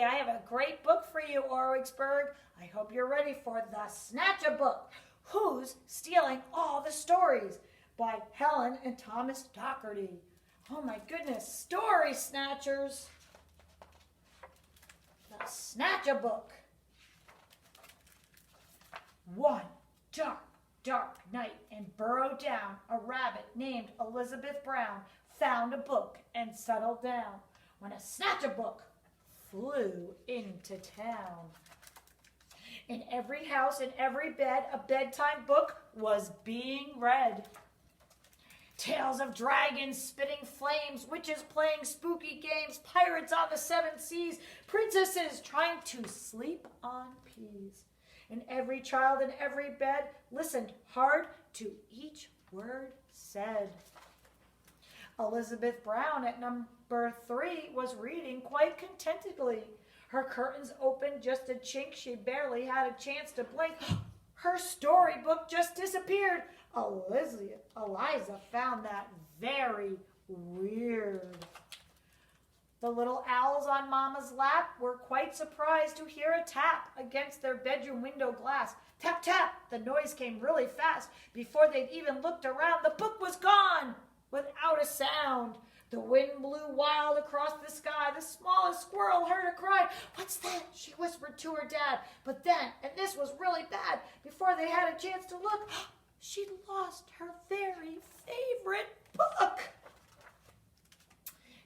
I have a great book for you, Orwigsburg. I hope you're ready for the Snatch-a-Book. Who's Stealing All the Stories? By Helen and Thomas Docherty. Oh my goodness, story snatchers. The Snatch-a-Book. One dark night in Burrow Down, a rabbit named Elizabeth Brown found a book and settled down when a Snatch-a-Book flew into town. In every house, in every bed, a bedtime book was being read. Tales of dragons spitting flames, witches playing spooky games, pirates on the seven seas, princesses trying to sleep on peas. And every child in every bed listened hard to each word said. Elizabeth Brown at number 3 was reading quite contentedly. Her curtains opened just a chink. She barely had a chance to blink. Her storybook just disappeared. Eliza found that very weird. The little owls on Mama's lap were quite surprised to hear a tap against their bedroom window glass. Tap, tap! The noise came really fast. Before they'd even looked around, the book was gone without a sound. The wind blew wild across the sky. The smallest squirrel heard a cry. "What's that?" she whispered to her dad. But then, and this was really bad, before they had a chance to look, she'd lost her very favorite book.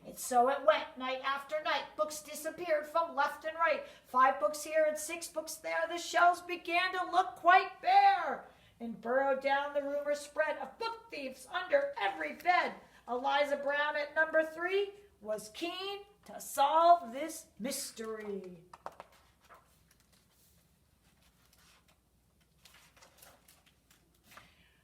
And so it went, night after night. Books disappeared from left and right. 5 books here and 6 books there. The shelves began to look quite bare. And Burrow Down, the rumor spread of book thieves under every bed. Eliza Brown at number 3 was keen to solve this mystery.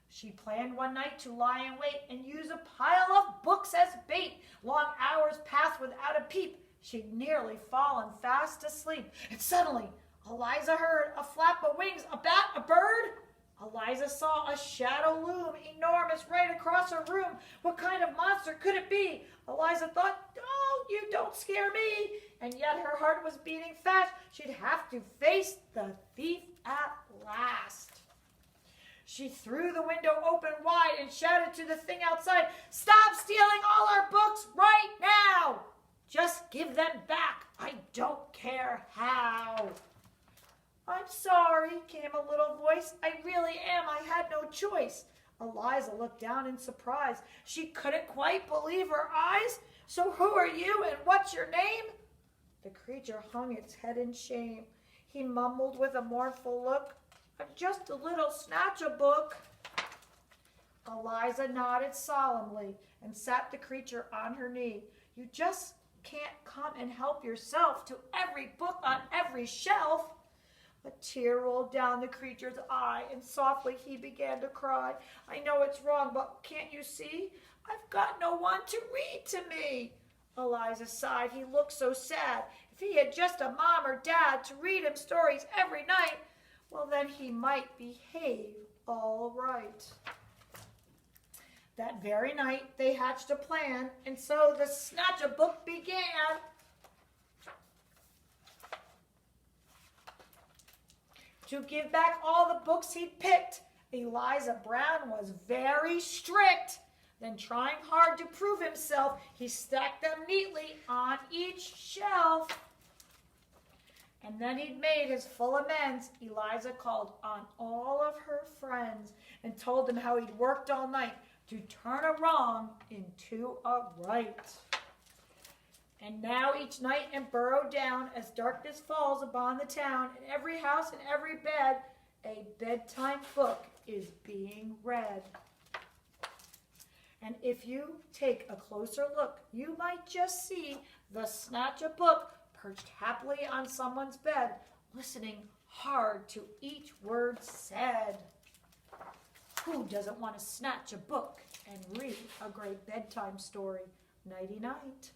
She planned one night to lie in wait and use a pile of books as bait. Long hours passed without a peep. She'd nearly fallen fast asleep. And suddenly, Eliza heard a flap of wings, a bat, a bird. Eliza saw a shadow loom, enormous, right across her room. What kind of monster could it be? Eliza thought, "Oh, you don't scare me." And yet her heart was beating fast. She'd have to face the thief at last. She threw the window open wide and shouted to the thing outside, "Stop stealing all our books right now! Just give them back. I don't care how." "I'm sorry," came a little voice. "I really am. I had no choice." Eliza looked down in surprise. She couldn't quite believe her eyes. "So who are you and what's your name?" The creature hung its head in shame. He mumbled with a mournful look, "I'm just a little Snatch-a-Book." Eliza nodded solemnly and sat the creature on her knee. "You just can't come and help yourself to every book on every shelf." A tear rolled down the creature's eye, and softly he began to cry. "I know it's wrong, but can't you see? I've got no one to read to me." Eliza sighed. He looked so sad. If he had just a mom or dad to read him stories every night, well, then he might behave all right. That very night, they hatched a plan, and so the Snatch-a-Book began. To give back all the books he'd picked, Eliza Brown was very strict. Then, trying hard to prove himself, he stacked them neatly on each shelf. And then he'd made his full amends. Eliza called on all of her friends and told them how he'd worked all night to turn a wrong into a right. And now each night in Burrow Down, as darkness falls upon the town, in every house and every bed, a bedtime book is being read. And if you take a closer look, you might just see the Snatch-a-Book perched happily on someone's bed, listening hard to each word said. Who doesn't want to snatch a book and read a great bedtime story? Nighty-night.